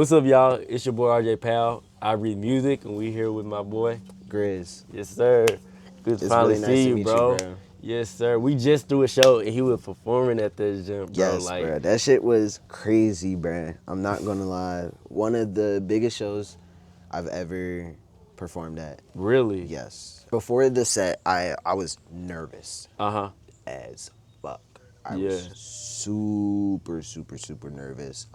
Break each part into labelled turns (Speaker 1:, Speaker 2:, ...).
Speaker 1: What's up, y'all? It's your boy RJ Powell. I read music, and we here with my boy
Speaker 2: Grizz.
Speaker 1: Yes, sir. Good to
Speaker 2: It's
Speaker 1: finally
Speaker 2: really nice
Speaker 1: see
Speaker 2: to
Speaker 1: you,
Speaker 2: meet you,
Speaker 1: bro.
Speaker 2: bro.
Speaker 1: Yes, sir. We just threw a show, and he was performing at the gym, bro.
Speaker 2: Yes,
Speaker 1: Like,
Speaker 2: bro. That shit was crazy, bro. I'm not gonna lie. One of the biggest shows I've ever performed at.
Speaker 1: really?
Speaker 2: Yes. Before the set, I was nervous
Speaker 1: Uh huh.
Speaker 2: as fuck. I
Speaker 1: Yeah.
Speaker 2: was super nervous.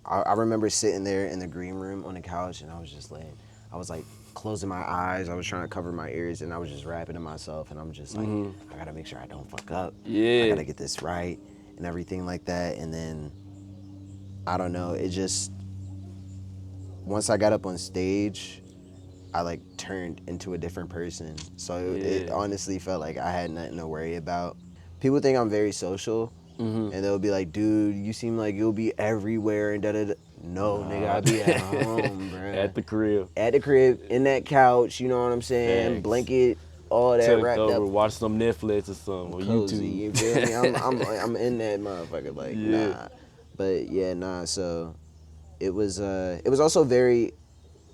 Speaker 2: I remember sitting there in the green room on the couch and I was just laying. I was like closing my eyes. I was trying to cover my ears and I was just rapping to myself. And I'm just like, I gotta make sure I don't fuck up. I
Speaker 1: Yeah.
Speaker 2: gotta get this right and everything like that. And then I don't know. It just once I got up on stage, I like turned into a different person. So it
Speaker 1: Yeah.
Speaker 2: honestly felt like I had nothing to worry about. People think I'm very social, and they'll be like, "Dude, you seem like you'll be everywhere." And da da da. No, nigga, I be at home, bruh.
Speaker 1: At the crib.
Speaker 2: At the crib, in that couch. You know what I'm saying?
Speaker 1: Facts.
Speaker 2: Blanket, all that
Speaker 1: Tucked
Speaker 2: wrapped
Speaker 1: over,
Speaker 2: up,
Speaker 1: watch some Netflix or something, or
Speaker 2: cozy.
Speaker 1: YouTube.
Speaker 2: You feel me? I'm in that motherfucker. Like
Speaker 1: Yeah.
Speaker 2: nah, but yeah, nah. So it was also very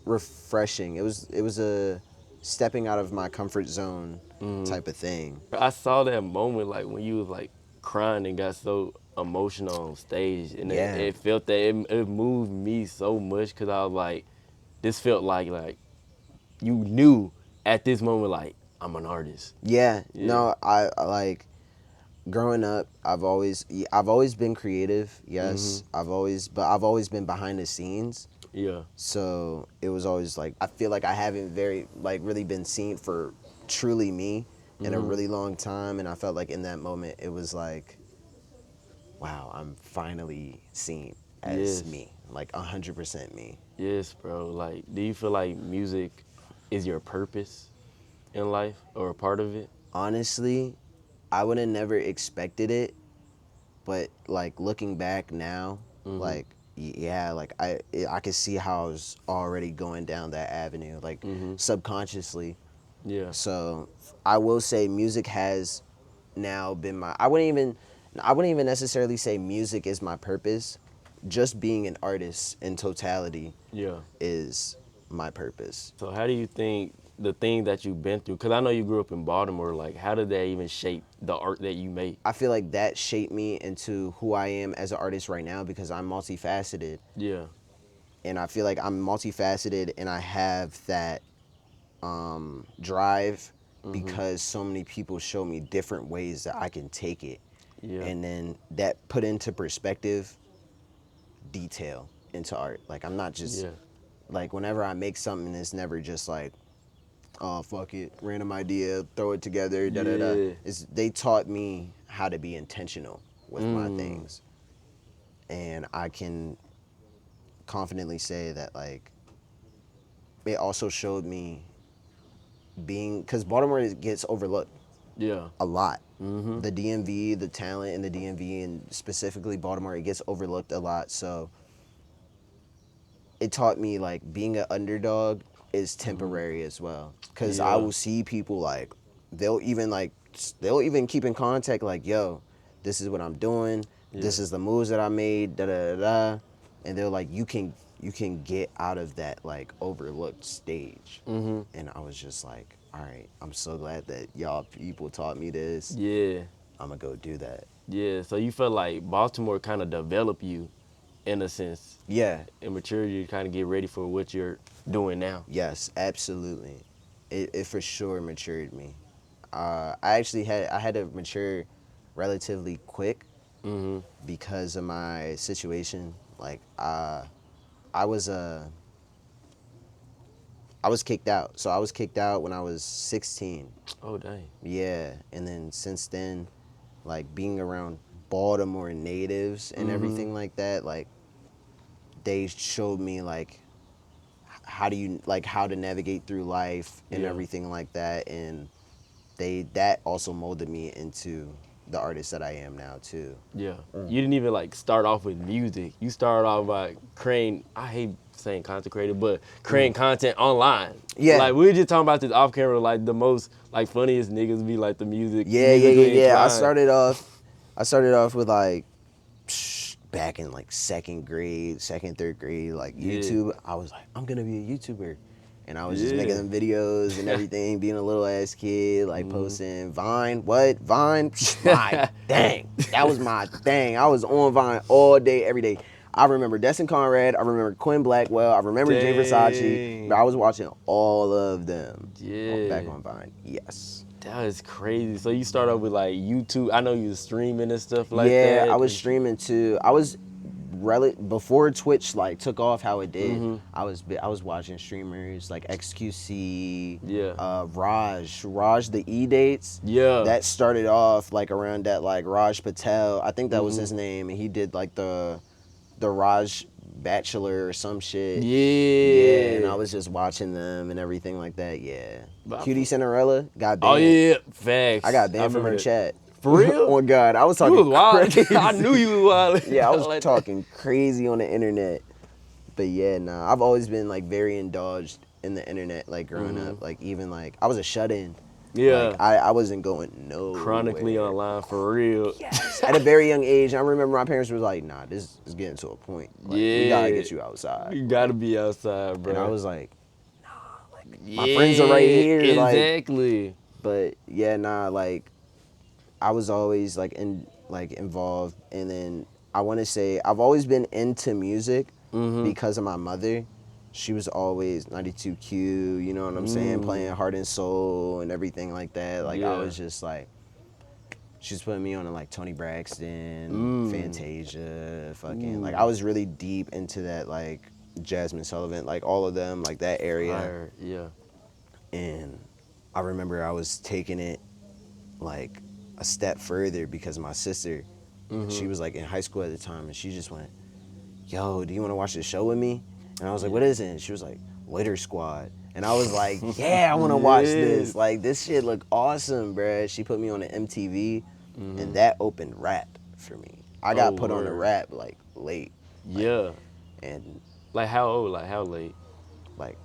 Speaker 2: refreshing. It was a stepping out of my comfort zone type of thing.
Speaker 1: I saw that moment, like, when you was, like, crying and got so emotional on stage, and it,
Speaker 2: Yeah.
Speaker 1: it felt that it moved me so much, because I was like, this felt like you knew at this moment, like, I'm an artist.
Speaker 2: Yeah,
Speaker 1: Yeah.
Speaker 2: no, I like growing up. I've always been creative. Yes, I've always been behind the scenes.
Speaker 1: Yeah.
Speaker 2: So it was always like I feel like I haven't very like really been seen for truly me in a really long time, and I felt like in that moment it was like, wow, I'm finally seen as
Speaker 1: Yes.
Speaker 2: me, like 100% me.
Speaker 1: Yes, bro. Like, do you feel like music is your purpose in life, or a part of it?
Speaker 2: Honestly, I would have never expected it, but like looking back now, like yeah, like I could see how I was already going down that avenue, like subconsciously.
Speaker 1: Yeah.
Speaker 2: So I will say music has now been my. I wouldn't even necessarily say music is my purpose. Just being an artist in totality
Speaker 1: Yeah.
Speaker 2: is my purpose.
Speaker 1: So how do you think the thing that you've been through, because I know you grew up in Baltimore, like, how did that even shape the art that you make?
Speaker 2: I feel like that shaped me into who I am as an artist right now because I'm multifaceted.
Speaker 1: Yeah.
Speaker 2: And I feel like I'm multifaceted and I have that drive because so many people show me different ways that I can take it.
Speaker 1: Yeah.
Speaker 2: And then that put into perspective detail into art. Like I'm not just
Speaker 1: Yeah.
Speaker 2: like whenever I make something, it's never just like, oh fuck it, random idea, throw it together, da da da.
Speaker 1: Yeah.
Speaker 2: It's they taught me how to be intentional with my things, and I can confidently say that like it also showed me being because Baltimore gets overlooked
Speaker 1: Yeah.
Speaker 2: a lot. The DMV, the talent in the DMV, and specifically Baltimore, it gets overlooked a lot. So it taught me like being an underdog is temporary as well. Cause I
Speaker 1: Yeah.
Speaker 2: will see people like they'll even keep in contact like, yo, this is what I'm doing.
Speaker 1: Yeah.
Speaker 2: This is the moves that I made. Da da da da. And they're like, you can get out of that like overlooked stage. And I was just like, all right, I'm so glad that y'all people taught me this.
Speaker 1: Yeah.
Speaker 2: I'm gonna go do that.
Speaker 1: Yeah. So you felt like Baltimore kind of developed you, in a sense,
Speaker 2: Yeah.
Speaker 1: and matured you to kind of get ready for what you're doing now.
Speaker 2: Yes, absolutely. It for sure matured me. I had to mature relatively quick because of my situation. Like I was I was kicked out. So I was kicked out when I was 16.
Speaker 1: Oh, dang.
Speaker 2: Yeah, and then since then, like being around Baltimore natives and everything like that, like they showed me like how to navigate through life and
Speaker 1: Yeah.
Speaker 2: everything like that, and that also molded me into the artist that I am now too.
Speaker 1: Yeah. You didn't even like start off with music. You started off by creating, I hate saying content creator, but creating content online.
Speaker 2: Yeah.
Speaker 1: Like, we were just talking about this off camera, like the most like funniest niggas be like the music.
Speaker 2: Yeah.
Speaker 1: musically
Speaker 2: I
Speaker 1: inclined.
Speaker 2: started off with like back in like second, third grade, like
Speaker 1: Yeah.
Speaker 2: YouTube, I was like, I'm gonna be a YouTuber. And I was just
Speaker 1: Yeah.
Speaker 2: making them videos and everything, being a little ass kid, like
Speaker 1: Mm-hmm.
Speaker 2: posting Vine. What? Vine? My dang. That was my thing. I was on Vine all day, every day. I remember Destin Conrad. I remember Quinn Blackwell. I remember Jay Versace. But I was watching all of them back
Speaker 1: Yeah.
Speaker 2: on Vine. Yes.
Speaker 1: That is crazy. So you start off with like YouTube. I know you was streaming and stuff like
Speaker 2: Yeah,
Speaker 1: that.
Speaker 2: I was streaming too. I was before Twitch like took off how it did.
Speaker 1: Mm-hmm.
Speaker 2: I was watching streamers like XQC,
Speaker 1: Yeah.
Speaker 2: Raj the E dates.
Speaker 1: Yeah.
Speaker 2: That started off like around that like Raj Patel. I think that was
Speaker 1: Mm-hmm.
Speaker 2: his name, and he did like the Raj Bachelor or some shit.
Speaker 1: Yeah.
Speaker 2: Yeah, and I was just watching them and everything like that. Yeah.
Speaker 1: But
Speaker 2: Cutie Cinderella got banned.
Speaker 1: Oh yeah, facts.
Speaker 2: I got banned from her
Speaker 1: remember that.
Speaker 2: chat.
Speaker 1: For real?
Speaker 2: Oh God, I was talking
Speaker 1: You was wild.
Speaker 2: crazy.
Speaker 1: I knew you was wild.
Speaker 2: Yeah, I was
Speaker 1: Like that.
Speaker 2: talking crazy on the internet. But yeah, nah, I've always been like very indulged in the internet, like growing up. Like even like I was a shut-in.
Speaker 1: Yeah.
Speaker 2: Like, I wasn't going nowhere.
Speaker 1: Chronically online for real.
Speaker 2: Yes. At a very young age, I remember my parents was like, "Nah, this is getting to a point. Like, we gotta
Speaker 1: Yeah.
Speaker 2: get you outside."
Speaker 1: You gotta be outside, bro.
Speaker 2: And I was like, my friends are right here, like-
Speaker 1: Exactly.
Speaker 2: but yeah, nah, like I was always like involved, and then I want to say I've always been into music because of my mother. She was always 92Q, you know what I'm saying, playing Heart and Soul and everything like that. Like I
Speaker 1: Yeah.
Speaker 2: was just like, she's putting me on to like Tony Braxton, Fantasia, fucking like I was really deep into that, like Jasmine Sullivan, like all of them, like that area.
Speaker 1: Fire. Yeah.
Speaker 2: And I remember I was taking it like a step further because my sister, she was like in high school at the time, and she just went, "Yo, do you want to watch the show with me?" And I was like, "What is it?" And she was like, "Litter Squad." And I was like, "Yeah, I want to watch this. Like this shit look awesome, bruh." She put me on the MTV, and that opened rap for me. I got put on the rap like late. Like,
Speaker 1: Yeah.
Speaker 2: and
Speaker 1: Like how old? Like how late?
Speaker 2: like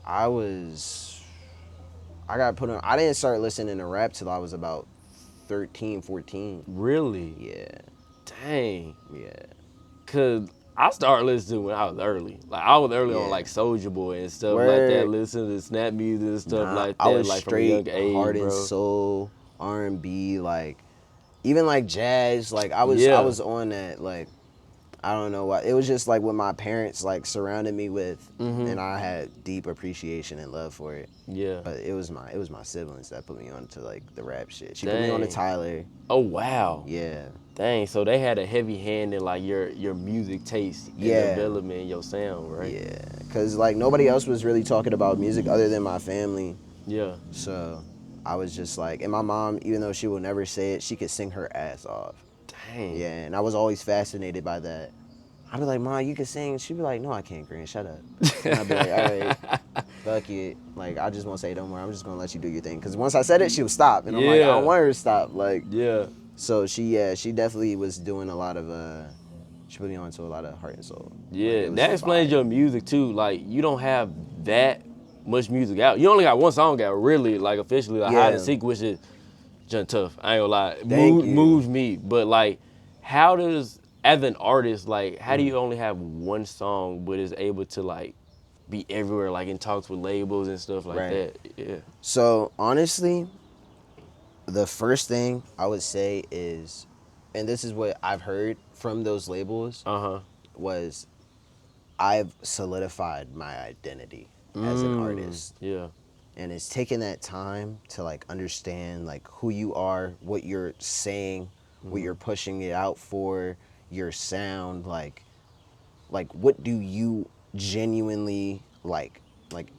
Speaker 2: I got put on. I didn't start listening to rap till I was about 13, 14.
Speaker 1: Really?
Speaker 2: Yeah,
Speaker 1: Dang.
Speaker 2: yeah.
Speaker 1: Cause I started listening when I was early. Like I was early on like Soulja Boy and stuff like that.
Speaker 2: Word.
Speaker 1: Listening to snap music and stuff like that.
Speaker 2: I was
Speaker 1: like from a young
Speaker 2: straight
Speaker 1: age,
Speaker 2: heart and
Speaker 1: bro.
Speaker 2: soul, R&B, like even like jazz. Like I was on that. Like I don't know why. It was just like what my parents like surrounded me with, and I had deep appreciation and love for it.
Speaker 1: Yeah.
Speaker 2: But it was my siblings that put me on to like the rap shit. She put me on to
Speaker 1: Dang.
Speaker 2: Tyler.
Speaker 1: Oh wow.
Speaker 2: Yeah.
Speaker 1: Dang. So they had a heavy hand in like your music taste and development and your sound, right?
Speaker 2: Yeah. Cause like nobody else was really talking about music other than my family.
Speaker 1: Yeah.
Speaker 2: So I was just like, and my mom, even though she will never say it, she could sing her ass off.
Speaker 1: Dang.
Speaker 2: Yeah, and I was always fascinated by that. I'd be like, "Mom, you can sing." She'd be like, "No, I can't, Grant. Shut up." And I'd be like, "All right, fuck it. Like, I just won't say it no more. I'm just gonna let you do your thing." Because once I said it, she would stop, and I'm like, I don't want her to stop. Like,
Speaker 1: Yeah.
Speaker 2: so she definitely was doing a lot of she put me on to a lot of heart and soul.
Speaker 1: Yeah.
Speaker 2: Like, it was
Speaker 1: That explains
Speaker 2: fire.
Speaker 1: your music too. Like you don't have that much music out. You only got one song out really, like officially, like Hide and Seek, which is just tough. I ain't gonna lie.
Speaker 2: Thank you.
Speaker 1: Moves me. But like, how does, as an artist, like, how do you only have one song but is able to like be everywhere, like in talks with labels and stuff like that? Yeah.
Speaker 2: So honestly, the first thing I would say is, and this is what I've heard from those labels, was I've solidified my identity as an artist.
Speaker 1: Yeah.
Speaker 2: And it's taken that time to like understand like who you are, what you're saying, what you're pushing it out for, your sound, like what do you genuinely like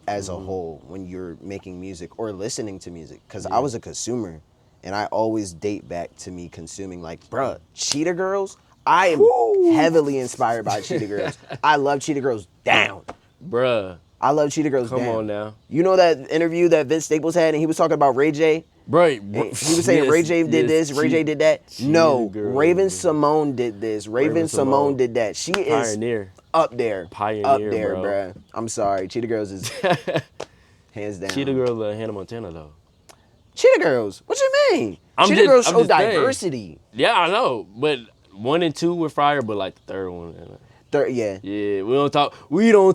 Speaker 2: as a whole when you're making music or listening to music? Because I was a consumer, and I always date back to me consuming like, bruh, Cheetah Girls. I am heavily inspired by Cheetah Girls. I love Cheetah Girls down.
Speaker 1: Bruh.
Speaker 2: I love Cheetah Girls down.
Speaker 1: Come on now.
Speaker 2: You know that interview that Vince Staples had, and he was talking about Ray J?
Speaker 1: Right.
Speaker 2: He was saying Ray J did this, Ray J did that. No, Raven Simone did this. Raven Simone did that. She is
Speaker 1: Pioneer.
Speaker 2: up there.
Speaker 1: Pioneer,
Speaker 2: up there,
Speaker 1: bro.
Speaker 2: bruh. I'm sorry. Cheetah Girls is hands down.
Speaker 1: Cheetah Girls, Hannah Montana though.
Speaker 2: Cheetah Girls? What you mean?
Speaker 1: I'm
Speaker 2: Cheetah
Speaker 1: just-
Speaker 2: Girls
Speaker 1: I'm
Speaker 2: show
Speaker 1: just saying.
Speaker 2: diversity.
Speaker 1: Yeah, I know, but 1 and 2 were fire, but like the third one.
Speaker 2: Third, yeah.
Speaker 1: Yeah, we don't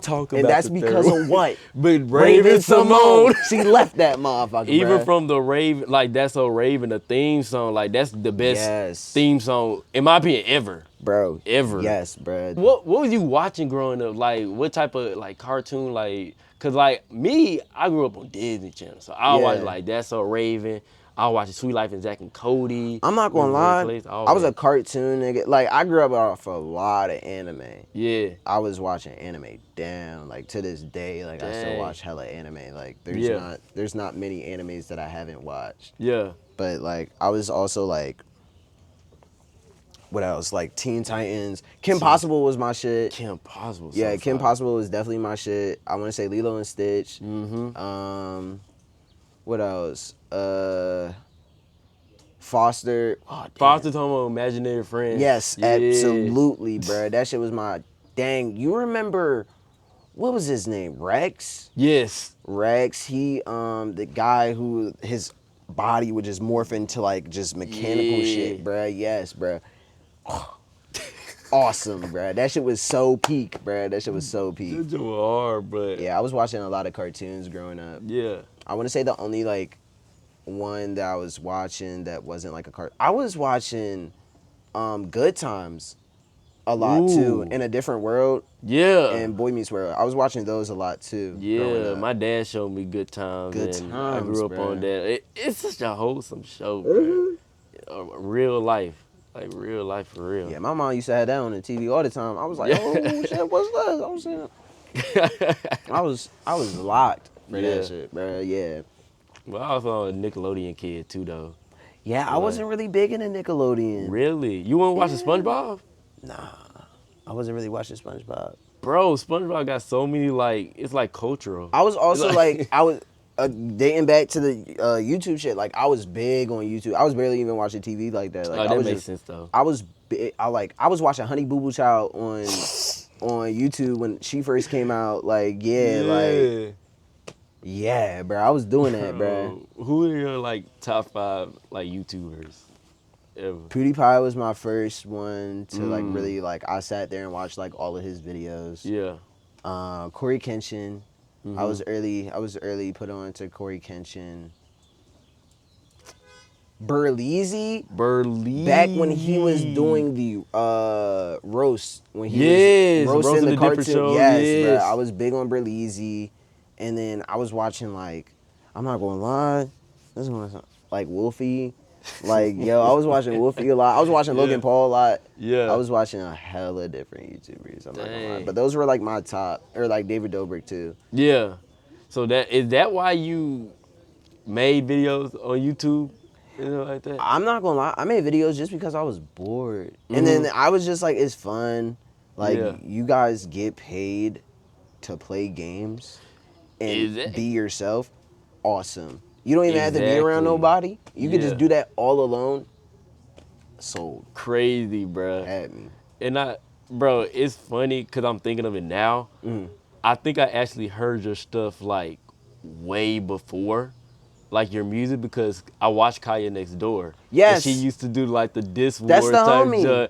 Speaker 1: talk about
Speaker 2: And that's
Speaker 1: the
Speaker 2: because
Speaker 1: third
Speaker 2: of what?
Speaker 1: But Raven Simone.
Speaker 2: She left that motherfucker,
Speaker 1: Even
Speaker 2: bruh.
Speaker 1: from the Raven, like That's So Raven, the theme song, like that's the best
Speaker 2: Yes.
Speaker 1: theme song, in my opinion, ever.
Speaker 2: Bro.
Speaker 1: Ever.
Speaker 2: Yes, bro.
Speaker 1: What was you watching growing up? Like what type of like cartoon, like, cause like me, I grew up on Disney Channel. So I watch like That's So Raven. I watch Sweet Life and Zack and Cody.
Speaker 2: I'm not gonna lie,
Speaker 1: Place,
Speaker 2: I was a cartoon nigga. Like, I grew up off a lot of anime.
Speaker 1: Yeah.
Speaker 2: I was watching anime down. Like, to this day, like, I still watch hella anime. Like, there's not many animes that I haven't watched.
Speaker 1: Yeah.
Speaker 2: But, like, I was also, like, what else? Like, Teen Titans. Kim Possible was my shit.
Speaker 1: Kim Possible.
Speaker 2: Yeah,
Speaker 1: so
Speaker 2: Kim
Speaker 1: fire.
Speaker 2: Possible was definitely my shit. I want to say Lilo and Stitch. What else? Foster. Oh,
Speaker 1: Foster Tomo, Imaginary Friends.
Speaker 2: Yes,
Speaker 1: Yeah.
Speaker 2: absolutely, bro. That shit was my dang. You remember what was his name? Rex?
Speaker 1: Yes.
Speaker 2: Rex, he the guy who his body would just morph into like just mechanical shit, bro. Yes, bro. Awesome, bro. That shit was so peak, bro. That shit was so peak.
Speaker 1: That shit was hard, but
Speaker 2: Yeah, I was watching a lot of cartoons growing up.
Speaker 1: yeah.
Speaker 2: I want to say the only like one that I was watching that wasn't like a cartoon. I was watching Good Times a lot too, In a Different World.
Speaker 1: Yeah.
Speaker 2: And Boy Meets World. I was watching those a lot too.
Speaker 1: Yeah, my dad showed me Good Times.
Speaker 2: Good
Speaker 1: and
Speaker 2: Times,
Speaker 1: I grew up
Speaker 2: bro.
Speaker 1: on that. It's such a wholesome show, bro. Real life. Like real life for real.
Speaker 2: Yeah, my mom used to have that on the TV all the time. I was like, oh shit, what's that? I was saying, I was locked for that shit, bro. Yeah.
Speaker 1: Well, I was a Nickelodeon kid too, though.
Speaker 2: Yeah, I wasn't really big into Nickelodeon.
Speaker 1: Really? You want to watch the SpongeBob?
Speaker 2: Nah, I wasn't really watching SpongeBob.
Speaker 1: Bro, SpongeBob got so many like it's like cultural.
Speaker 2: I was also like I was dating back to the YouTube shit. Like, I was big on YouTube. I was barely even watching TV like that. Like,
Speaker 1: that
Speaker 2: I was
Speaker 1: makes sense though.
Speaker 2: I was big, I was watching Honey Boo Boo Child on YouTube when she first came out. Like, like. Yeah, bro. I was doing that, bro.
Speaker 1: Who are your like top 5 like YouTubers ever?
Speaker 2: PewDiePie was my first one to like really like. I sat there and watched like all of his videos.
Speaker 1: Yeah.
Speaker 2: Corey Kenshin. I was early put on to Corey Kenshin. Burleezy. Back when he was doing the roast, when he was roasting the cartoon. Yes, bro. I was big on Burleezy. And then I was watching like, I'm not gonna lie, this one like Wolfie. Like, yo, I was watching Wolfie a lot. I was watching Logan Paul a lot.
Speaker 1: Yeah.
Speaker 2: I was watching a hella different YouTubers. I'm not gonna lie. But those were like my top, or like David Dobrik too.
Speaker 1: Yeah. So is that why you made videos on YouTube? You know, like that?
Speaker 2: I'm not gonna lie, I made videos just because I was bored. And then I was just like, it's fun. Like, you guys get paid to play games and be yourself. Awesome. You don't even have to be around nobody. You can just do that all alone. Sold.
Speaker 1: Crazy, bro.
Speaker 2: At me.
Speaker 1: And bro, it's funny because I'm thinking of it now. I think I actually heard your stuff like way before, like your music, because I watched Kaya Next Door.
Speaker 2: Yes.
Speaker 1: And she used to do like the Diss Wars
Speaker 2: That's the
Speaker 1: type
Speaker 2: homie.
Speaker 1: stuff.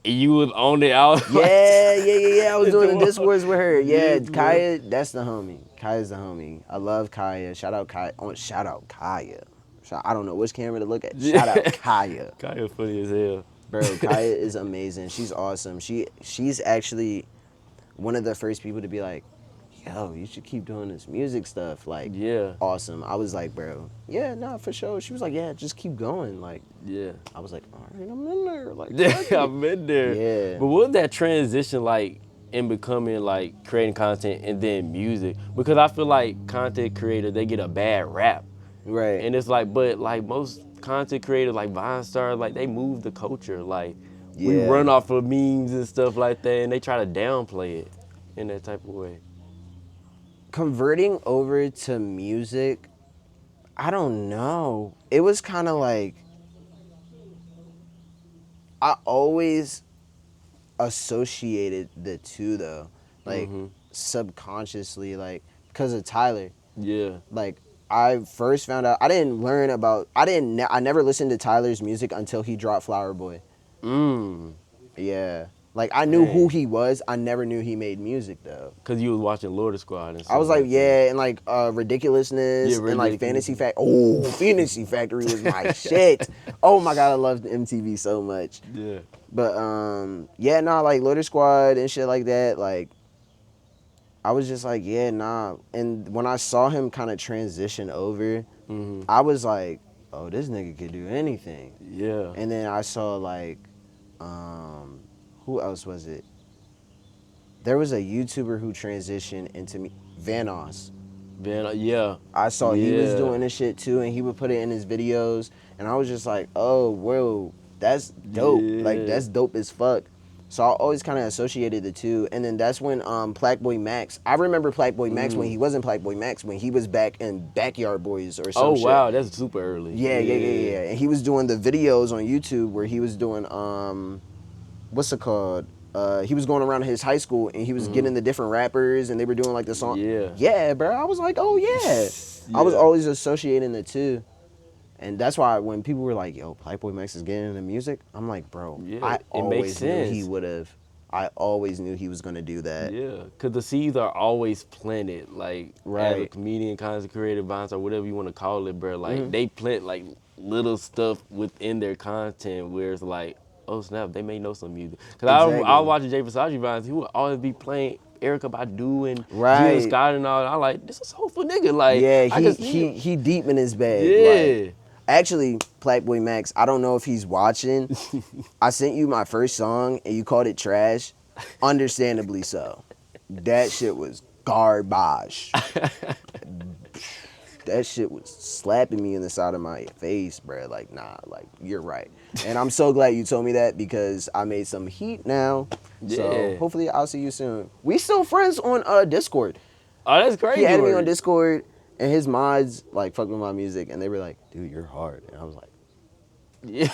Speaker 1: And you was on it out.
Speaker 2: Yeah. I was doing the Diss Wars with her. Yeah, Kaya, that's the homie. Kaya's the homie. I love Kaya. Shout out Kaya. Shout out Kaya. I don't know which camera to look at. Shout out Kaya.
Speaker 1: Kaya funny as hell.
Speaker 2: Bro, Kaya is amazing. She's awesome. She's actually one of the first people to be like, yo, you should keep doing this music stuff. Like, awesome. I was like, bro, yeah, nah, for sure. She was like, yeah, just keep going. Like, I was like, all right, I'm in there. Like,
Speaker 1: I'm in there.
Speaker 2: Yeah.
Speaker 1: But what was that transition like in becoming like creating content and then music? Because I feel like content creators, they get a bad rap.
Speaker 2: Right.
Speaker 1: And it's like, but like most content creators, like Vine stars, like they move the culture. Like, we run off of memes and stuff like that, and they try to downplay it in that type of way.
Speaker 2: Converting over to music, I don't know. It was kind of like, I always associated the two though, like subconsciously, like because of Tyler.
Speaker 1: Yeah.
Speaker 2: Like, I first found out, I never listened to Tyler's music until he dropped Flower Boy. Yeah. Like I knew who he was. I never knew he made music though.
Speaker 1: Cause you was watching Lord of Squad and stuff.
Speaker 2: I was like,
Speaker 1: that.
Speaker 2: yeah, and like Ridiculousness
Speaker 1: Yeah,
Speaker 2: and like
Speaker 1: Ridiculous.
Speaker 2: Fantasy Fact. Oh, Fantasy Factory was my shit. Oh my god, I loved MTV so much.
Speaker 1: Yeah.
Speaker 2: But yeah, nah, like Lord of Squad and shit like that, like I was just like, yeah, nah. And when I saw him kind of transition over, I was like, oh, this nigga could do anything.
Speaker 1: Yeah.
Speaker 2: And then I saw like, who else was it? There was a YouTuber who transitioned into me, Vanoss.
Speaker 1: Yeah.
Speaker 2: I saw he was
Speaker 1: Yeah.
Speaker 2: doing this shit too, and he would put it in his videos, and I was just like, oh, whoa, that's dope. Like
Speaker 1: Yeah.
Speaker 2: that's dope as fuck. So I always kind of associated the two, and then that's when Plaqueboymax. I remember Plaqueboymax when he wasn't Plaqueboymax, when he was back in Backyard Boys or some
Speaker 1: Oh
Speaker 2: shit.
Speaker 1: wow, that's super early.
Speaker 2: Yeah. And he was doing the videos on YouTube where he was doing what's it called? He was going around his high school and he was getting the different rappers and they were doing like the song.
Speaker 1: Yeah.
Speaker 2: Yeah, bro. I was like, oh yeah. I was
Speaker 1: Yeah.
Speaker 2: always associating the two. And that's why when people were like, yo, Plaqueboymax is getting into music, I'm like, bro,
Speaker 1: Yeah,
Speaker 2: I
Speaker 1: it makes
Speaker 2: always knew he
Speaker 1: sense.
Speaker 2: would have. I always knew he was gonna do that.
Speaker 1: Yeah, because the seeds are always planted, like as a
Speaker 2: Right.
Speaker 1: comedian, content creator, bouncer, whatever you want to call it, bro. Like
Speaker 2: Mm-hmm.
Speaker 1: they plant like little stuff within their content where it's like, oh snap, they may know some music. Because I
Speaker 2: Exactly.
Speaker 1: was watching Jay Versace vines, he would always be playing Erica Badu and
Speaker 2: Right.
Speaker 1: Jill Scott and all. And I'm like, this is a soulful nigga. Like
Speaker 2: Yeah,
Speaker 1: I can see him.
Speaker 2: he deep in his bag.
Speaker 1: Yeah.
Speaker 2: Like, actually, Plaqueboymax, I don't know if he's watching. I sent you my first song and you called it trash. Understandably so. That shit was garbage. That shit was slapping me in the side of my face, bro. Like, nah, like, you're right. And I'm so glad you told me that because I made some heat now. So
Speaker 1: Yeah.
Speaker 2: hopefully I'll see you soon. We still friends on Discord.
Speaker 1: Oh, that's crazy.
Speaker 2: He added me on
Speaker 1: work.
Speaker 2: Discord, and his mods like fucked with my music, and they were like, "Dude, you're hard," and I was like,
Speaker 1: Yeah.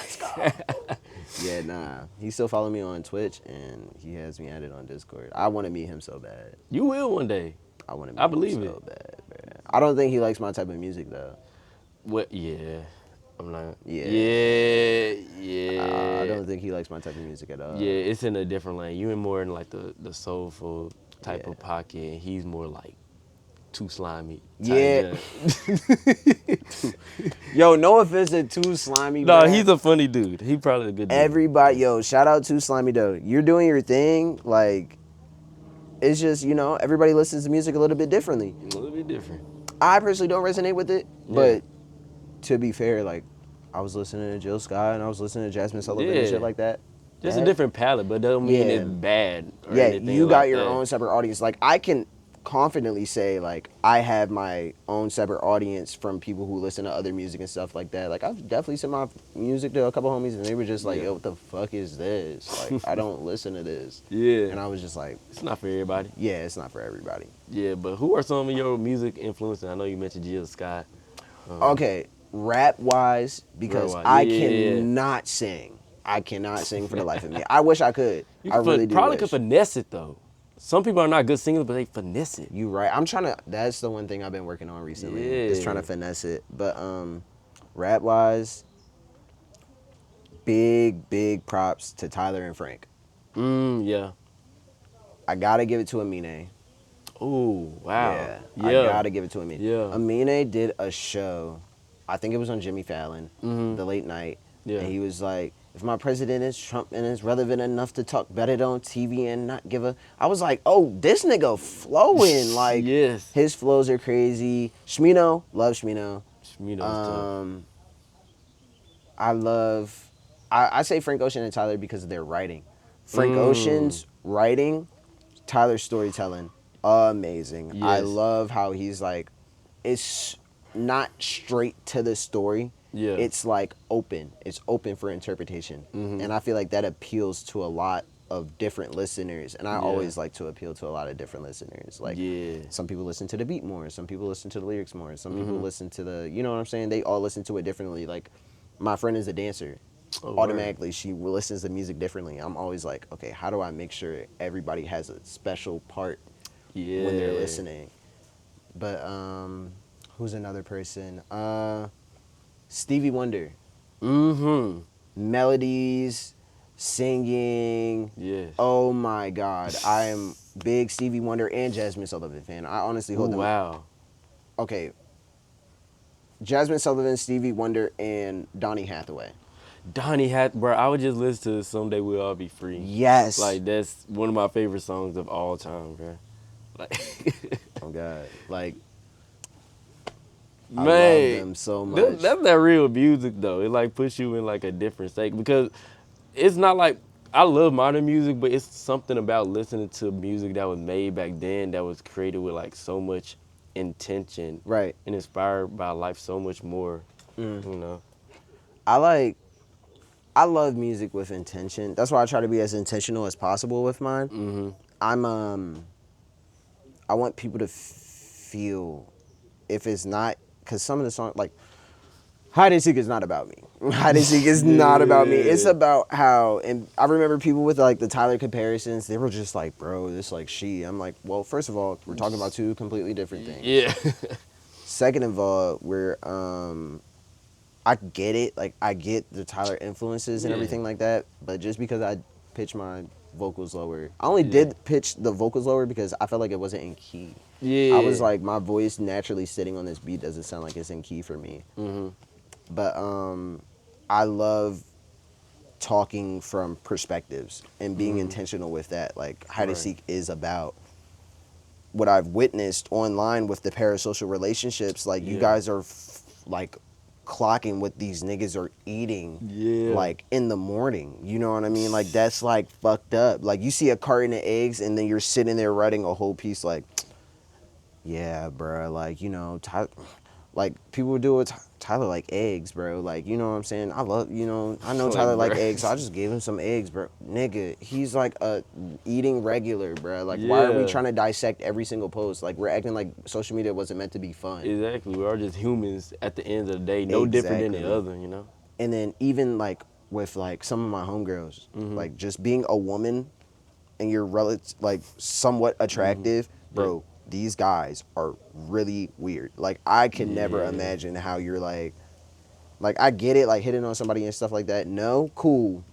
Speaker 2: "Yeah, nah." He still follow me on Twitch, and he has me added on Discord. I want to meet him so bad.
Speaker 1: You will one day.
Speaker 2: I want to meet
Speaker 1: I believe
Speaker 2: him
Speaker 1: it.
Speaker 2: so bad, man. I don't think he likes my type of music though.
Speaker 1: What? Yeah. I'm not.
Speaker 2: Yeah.
Speaker 1: Yeah.
Speaker 2: I don't think he likes my type of music at all.
Speaker 1: Yeah, it's in a different lane. You in more in like the soulful type
Speaker 2: Yeah.
Speaker 1: of pocket, and he's more like too slimy.
Speaker 2: Yeah. Yo, no offense to Too Slimy.
Speaker 1: No,
Speaker 2: bruh.
Speaker 1: he's a funny dude. He probably a good dude.
Speaker 2: Everybody, yo, shout out to Slimy though. You're doing your thing. Like, it's just, everybody listens to music a little bit differently.
Speaker 1: A little bit different.
Speaker 2: I personally don't resonate with it,
Speaker 1: Yeah.
Speaker 2: but to be fair, like, I was listening to Jill Scott and I was listening to Jasmine Sullivan and
Speaker 1: Yeah.
Speaker 2: shit like that.
Speaker 1: Just a
Speaker 2: That-
Speaker 1: different palette, but doesn't mean
Speaker 2: Yeah.
Speaker 1: it's bad. Or
Speaker 2: Yeah,
Speaker 1: anything
Speaker 2: you got
Speaker 1: like
Speaker 2: your
Speaker 1: that.
Speaker 2: own separate audience. Like, I can confidently say, like, I have my own separate audience from people who listen to other music and stuff like that. Like, I've definitely sent my music to a couple homies and they were just like,
Speaker 1: Yeah.
Speaker 2: yo, what the fuck is this? Like, I don't listen to this.
Speaker 1: Yeah.
Speaker 2: And I was just like,
Speaker 1: It's not for everybody.
Speaker 2: yeah, it's not for everybody.
Speaker 1: Yeah, but who are some of your music influences? I know you mentioned Jill Scott.
Speaker 2: Okay, rap wise, because
Speaker 1: Rap-wise,
Speaker 2: I
Speaker 1: yeah.
Speaker 2: cannot sing. I cannot sing for the life of me. I wish I could.
Speaker 1: You
Speaker 2: I really do.
Speaker 1: probably
Speaker 2: wish.
Speaker 1: could finesse it though. Some people are not good singers, but they finesse it.
Speaker 2: You right. I'm trying to. That's the one thing I've been working on recently. Is trying to
Speaker 1: Yeah.
Speaker 2: finesse it. But rap wise, big props to Tyler and Frank.
Speaker 1: Yeah.
Speaker 2: I gotta give it to Amine.
Speaker 1: Oh, wow.
Speaker 2: Yeah,
Speaker 1: Yeah.
Speaker 2: I gotta give it to Amine.
Speaker 1: Yeah.
Speaker 2: Amine did a show. I think it was on Jimmy Fallon, the late night.
Speaker 1: Yeah.
Speaker 2: And he was like, if my president is Trump and is relevant enough to talk about it on TV and not give a... I was like, oh, this nigga flowing. Like,
Speaker 1: Yes.
Speaker 2: his flows are crazy. Shmino, love Shmino.
Speaker 1: Shmino's
Speaker 2: I love... I say Frank Ocean and Tyler because of their writing. Frank Ocean's writing, Tyler's storytelling, amazing. I
Speaker 1: Yes.
Speaker 2: love how he's like, it's not straight to the story.
Speaker 1: Yeah.
Speaker 2: It's like open. It's open for interpretation. And I feel like that appeals to a lot of different listeners. And I
Speaker 1: Yeah.
Speaker 2: always like to appeal to a lot of different listeners. Like,
Speaker 1: Yeah.
Speaker 2: some people listen to the beat more. Some people listen to the lyrics more. Some people listen to the, you know what I'm saying? They all listen to it differently. Like, my friend is a dancer.
Speaker 1: Oh, word.
Speaker 2: Automatically, she listens to music differently. I'm always like, okay, how do I make sure everybody has a special part
Speaker 1: Yeah.
Speaker 2: when they're listening? But who's another person? Stevie Wonder.
Speaker 1: Mm-hmm.
Speaker 2: Melodies, singing.
Speaker 1: Yes.
Speaker 2: Oh my God, I am big Stevie Wonder and Jasmine Sullivan fan. I honestly
Speaker 1: Ooh,
Speaker 2: hold them.
Speaker 1: wow.
Speaker 2: Okay, Jasmine Sullivan, Stevie Wonder, and Donny Hathaway.
Speaker 1: Donnie bro, I would just listen to Someday We'll All Be Free.
Speaker 2: Yes.
Speaker 1: Like, that's one of my favorite songs of all time, bro. Like,
Speaker 2: Oh God, like I love
Speaker 1: man,
Speaker 2: them so much.
Speaker 1: that's that real music, though. It, like, puts you in, like, a different state. Because it's not like, I love modern music, but it's something about listening to music that was made back then that was created with, like, so much intention.
Speaker 2: Right.
Speaker 1: And inspired by life so much more, you know?
Speaker 2: I love music with intention. That's why I try to be as intentional as possible with mine.
Speaker 1: Mm-hmm.
Speaker 2: I want people to feel, if it's not, because some of the songs, like Hide and Seek is not about me. Hide and Seek is not about me. It's
Speaker 1: Yeah.
Speaker 2: about how, and I remember people with like the Tyler comparisons, they were just like, bro, this like she. I'm like, well, first of all, we're talking about two completely different things.
Speaker 1: Yeah.
Speaker 2: Second of all, I get it. Like, I get the Tyler influences and
Speaker 1: Yeah.
Speaker 2: everything like that. But just because I pitch my vocals lower, I only
Speaker 1: Yeah.
Speaker 2: did pitch the vocals lower because I felt like it wasn't in key.
Speaker 1: Yeah.
Speaker 2: I was like, my voice naturally sitting on this beat doesn't sound like it's in key for me.
Speaker 1: Mm-hmm.
Speaker 2: But I love talking from perspectives and being intentional with that. Like, Hide and
Speaker 1: Right.
Speaker 2: Seek is about what I've witnessed online with the parasocial relationships. Like, you
Speaker 1: Yeah.
Speaker 2: guys are like clocking what these niggas are eating,
Speaker 1: Yeah.
Speaker 2: like in the morning. You know what I mean? Like, that's like fucked up. Like, you see a carton of eggs and then you're sitting there writing a whole piece like, yeah, bro, like, you know, like people would do it. Tyler like eggs, bro. Like, you know what I'm saying? I love, you know, I know
Speaker 1: Like,
Speaker 2: Tyler like
Speaker 1: bro.
Speaker 2: eggs, so I just gave him some eggs, bro. Nigga, he's like a eating regular, bro. Like, why are we
Speaker 1: Yeah.
Speaker 2: trying to dissect every single post? Like, we're acting like social media wasn't meant to be fun.
Speaker 1: Exactly. We are just humans at the end of the day, no different than the
Speaker 2: Exactly.
Speaker 1: other, you know?
Speaker 2: And then even like with like some of my homegirls, like just being a woman and you're like somewhat attractive, bro. These guys are really weird. Like, I can never
Speaker 1: Yeah.
Speaker 2: imagine how you're like I get it, like hitting on somebody and stuff like that. No, cool,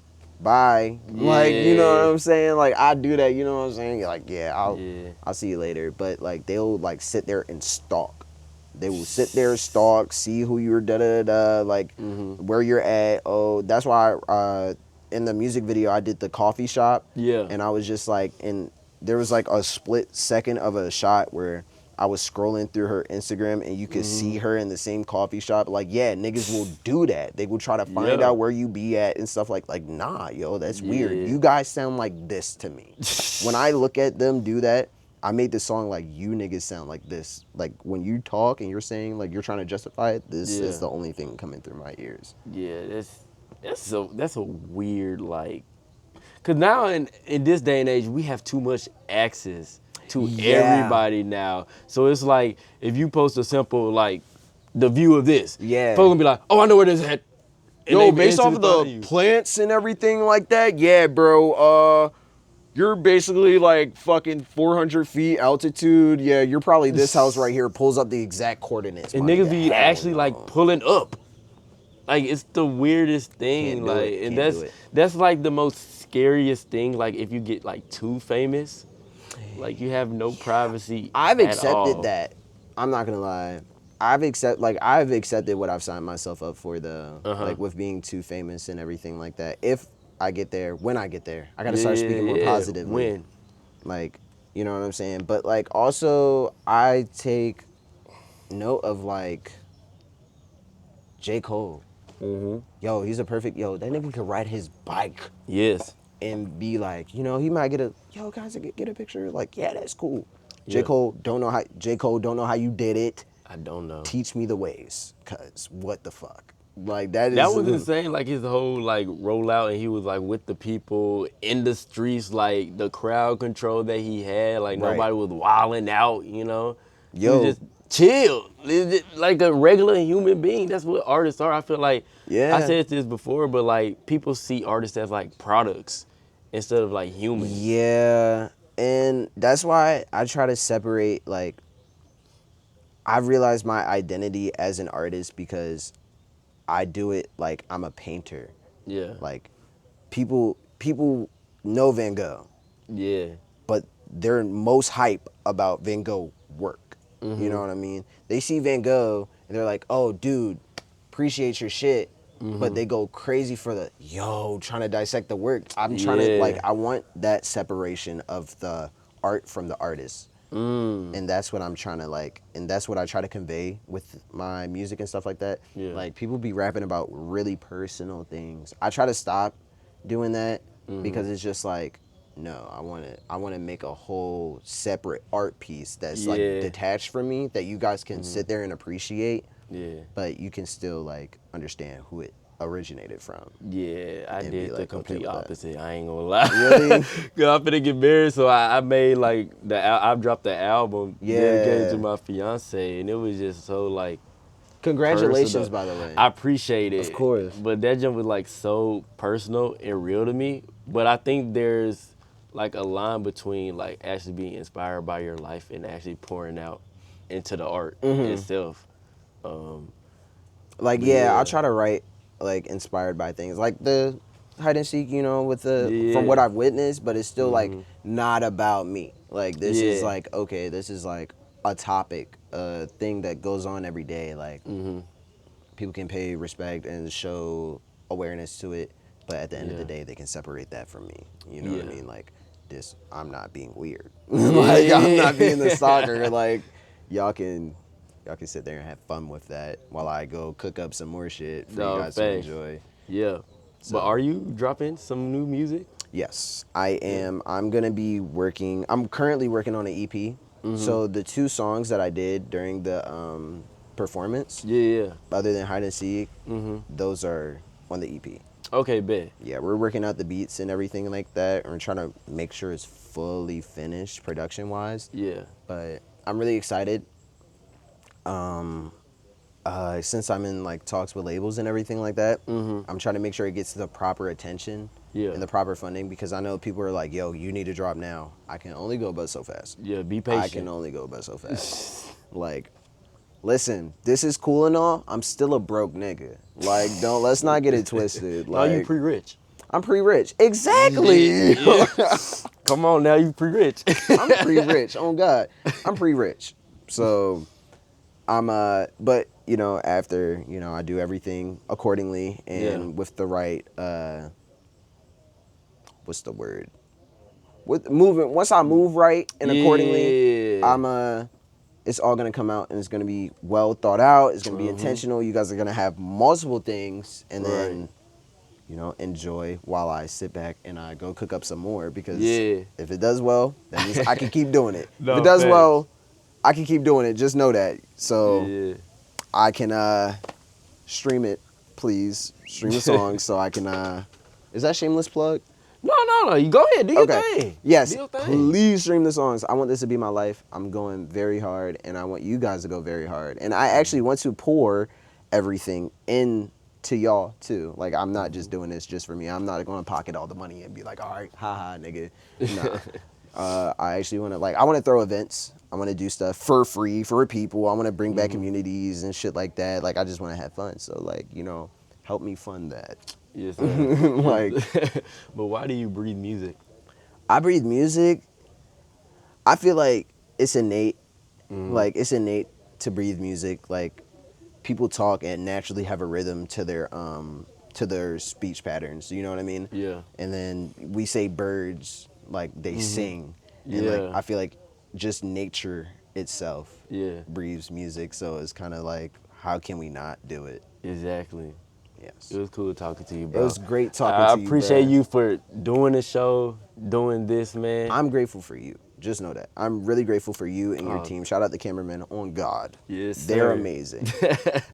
Speaker 2: bye. Like, you know what
Speaker 1: Yeah.
Speaker 2: I'm saying? Like, I do that. You know what I'm saying? You're like, yeah,
Speaker 1: Yeah.
Speaker 2: I'll see you later. But like, they'll like sit there and stalk. They will sit there, stalk, see who you're, da da da, like where you're at. Oh, that's why in the music video I did the coffee shop.
Speaker 1: Yeah.
Speaker 2: And I was just like, and there was like a split second of a shot where I was scrolling through her Instagram and you could see her in the same coffee shop. Like, yeah, niggas will do that. They will try to find
Speaker 1: Yeah.
Speaker 2: out where you be at and stuff like, nah, yo, that's weird.
Speaker 1: Yeah.
Speaker 2: You guys sound like this to me. When I look at them do that, I made this song like, you niggas sound like this. Like, when you talk and you're saying like you're trying to justify it, this
Speaker 1: Yeah.
Speaker 2: is the only thing coming through my ears.
Speaker 1: Yeah, that's a weird, like, cause now in this day and age we have too much access to
Speaker 2: Yeah.
Speaker 1: everybody now. So it's like if you post a simple like the view of this,
Speaker 2: Yeah.
Speaker 1: folks gonna be like, oh, I know where this is at. And
Speaker 2: Yo,
Speaker 1: they be
Speaker 2: based off of
Speaker 1: instantly
Speaker 2: the
Speaker 1: finding you.
Speaker 2: plants and everything like that, yeah, bro. You're basically like fucking 400 feet altitude. Yeah, you're probably this house right here. Pulls up the exact coordinates.
Speaker 1: And
Speaker 2: my
Speaker 1: niggas
Speaker 2: nigga.
Speaker 1: be
Speaker 2: Hell
Speaker 1: actually
Speaker 2: no.
Speaker 1: like pulling up. Like, it's the weirdest thing.
Speaker 2: Can't do
Speaker 1: like,
Speaker 2: it,
Speaker 1: and
Speaker 2: can't do it.
Speaker 1: that's like the most scariest thing. Like, if you get like too famous, like you have no privacy.
Speaker 2: I've
Speaker 1: at
Speaker 2: accepted
Speaker 1: all.
Speaker 2: that. I'm not gonna lie. I've accepted what I've signed myself up for like with being too famous and everything like that. If I get there, when I get there, I gotta start speaking more positively.
Speaker 1: When?
Speaker 2: Like, you know what I'm saying? But like, also I take note of like J. Cole. Yo, he's a perfect, yo, that nigga could ride his bike
Speaker 1: Yes.
Speaker 2: and be like, you know, he might get yo, guys, get a picture. Like, yeah, that's cool.
Speaker 1: Yeah.
Speaker 2: J. Cole don't know how you did it.
Speaker 1: I don't know.
Speaker 2: Teach me the ways, cause what the fuck? Like, that is
Speaker 1: That was insane. Like, his whole like rollout, and he was like with the people in the streets, like the crowd control that he had. Like,
Speaker 2: Right.
Speaker 1: nobody was wilding out. You know, he
Speaker 2: Yo.
Speaker 1: was just chill, like a regular human being. That's what artists are. I feel like,
Speaker 2: Yeah.
Speaker 1: I said this before, but like people see artists as like products instead of like humans.
Speaker 2: Yeah, and that's why I try to separate, like, I realized my identity as an artist because I do it like I'm a painter.
Speaker 1: Yeah.
Speaker 2: Like, people people know Van Gogh,
Speaker 1: Yeah.
Speaker 2: but they're most hype about Van Gogh work. You know what I mean? They see Van Gogh and they're like, oh, dude, appreciate your shit. But they go crazy for the, trying to dissect the work. I'm trying to, like,
Speaker 1: Yeah.
Speaker 2: I want that separation of the art from the artist. And that's what I'm trying to, like, and that's what I try to convey with my music and stuff like that.
Speaker 1: Yeah.
Speaker 2: Like, people be rapping about really personal things. I try to stop doing that because it's just like, no, I want to make a whole separate art piece that's like
Speaker 1: Yeah.
Speaker 2: detached from me that you guys can sit there and appreciate,
Speaker 1: Yeah.
Speaker 2: but you can still like understand who it originated from.
Speaker 1: Yeah, I
Speaker 2: And be
Speaker 1: did the
Speaker 2: like, okay
Speaker 1: complete
Speaker 2: with that.
Speaker 1: opposite. I ain't gonna lie.
Speaker 2: Really?
Speaker 1: Cause I'm finna get married, so I made like I dropped the album dedicated to
Speaker 2: Yeah.
Speaker 1: my fiance, and it was just so like
Speaker 2: Congratulations,
Speaker 1: personal.
Speaker 2: by the way.
Speaker 1: I appreciate it.
Speaker 2: Of course.
Speaker 1: But that jump was like so personal and real to me. But I think there's like a line between like actually being inspired by your life and actually pouring out into the art itself.
Speaker 2: Like,
Speaker 1: But
Speaker 2: yeah, I
Speaker 1: yeah.
Speaker 2: try to write like inspired by things like the hide and seek, with the from what
Speaker 1: Yeah.
Speaker 2: I've witnessed, but it's still like not about me. Like, this is
Speaker 1: Yeah.
Speaker 2: like, okay, this is like a topic, a thing that goes on every day. Like, people can pay respect and show awareness to it, but at the end of the
Speaker 1: Yeah.
Speaker 2: day, they can separate that from me. You know what I
Speaker 1: Yeah.
Speaker 2: mean? Like, this, I'm not being weird.
Speaker 1: Yeah,
Speaker 2: Like, I'm
Speaker 1: yeah,
Speaker 2: not being the
Speaker 1: yeah.
Speaker 2: stalker. Like, y'all can sit there and have fun with that while I go cook up some more shit for you
Speaker 1: No,
Speaker 2: guys to
Speaker 1: thanks.
Speaker 2: enjoy.
Speaker 1: Yeah.
Speaker 2: So,
Speaker 1: But are you dropping some new music?
Speaker 2: yes, I am. I'm gonna be working. I'm currently working on an EP. So the 2 songs that I did during the performance,
Speaker 1: Yeah, yeah.
Speaker 2: other than hide and seek, those are on the EP.
Speaker 1: Okay, bet.
Speaker 2: Yeah, we're working out the beats and everything like that, and we're trying to make sure it's fully finished production wise.
Speaker 1: Yeah.
Speaker 2: But I'm really excited. Since I'm in like talks with labels and everything like that, I'm trying to make sure it gets the proper attention
Speaker 1: Yeah.
Speaker 2: and the proper funding, because I know people are like, yo, you need to drop now. I can only go but so fast.
Speaker 1: Yeah, be patient.
Speaker 2: I can only go but so fast. Like, listen, this is cool and all. I'm still a broke nigga. Like, let's not get it twisted.
Speaker 1: No,
Speaker 2: Like,
Speaker 1: you pre-rich.
Speaker 2: I'm pre-rich. Exactly.
Speaker 1: Yeah. Come on now, you pre-rich.
Speaker 2: I'm pre-rich. Oh God, I'm pre-rich. So I'm but after I do everything accordingly and with the right what's the word? With moving, once I move right and accordingly,
Speaker 1: Yeah.
Speaker 2: it's all gonna come out and it's gonna be well thought out. It's gonna be intentional. You guys are gonna have multiple things, and then enjoy while I sit back and I go cook up some more, because if it does well, that means I can keep doing it.
Speaker 1: No,
Speaker 2: if it does
Speaker 1: thanks.
Speaker 2: well, I can keep doing it. Just know that. So
Speaker 1: Yeah.
Speaker 2: I can stream it, please. Stream the song so I can is that shameless plug?
Speaker 1: No. You go ahead. Do your thing.
Speaker 2: Yes,
Speaker 1: Do your thing.
Speaker 2: please stream the songs. I want this to be my life. I'm going very hard, and I want you guys to go very hard. And I actually want to pour everything into y'all too. Like, I'm not just doing this just for me. I'm not going to pocket all the money and be like, all right, haha, nigga. Nah. I actually want to I want to throw events. I want to do stuff for free for people. I want to bring back communities and shit like that. Like, I just want to have fun. So, help me fund that.
Speaker 1: Yes, sir.
Speaker 2: Like,
Speaker 1: But why do you breathe music?
Speaker 2: I breathe music. I feel like it's innate. Like, it's innate to breathe music. Like, people talk and naturally have a rhythm to their speech patterns. You know what I mean?
Speaker 1: Yeah.
Speaker 2: And then we say birds, like, they sing. And
Speaker 1: Yeah.
Speaker 2: I feel like just nature itself breathes music. So it's kind of like, how can we not do it?
Speaker 1: Exactly.
Speaker 2: Yes.
Speaker 1: It was cool talking to you, bro.
Speaker 2: It was great talking
Speaker 1: I
Speaker 2: to you,
Speaker 1: appreciate
Speaker 2: bro.
Speaker 1: you for doing the show, doing this, man.
Speaker 2: I'm grateful for you. Just know that. I'm really grateful for you and your team. Shout out the cameramen. On God.
Speaker 1: Yes,
Speaker 2: They're
Speaker 1: sir.
Speaker 2: amazing.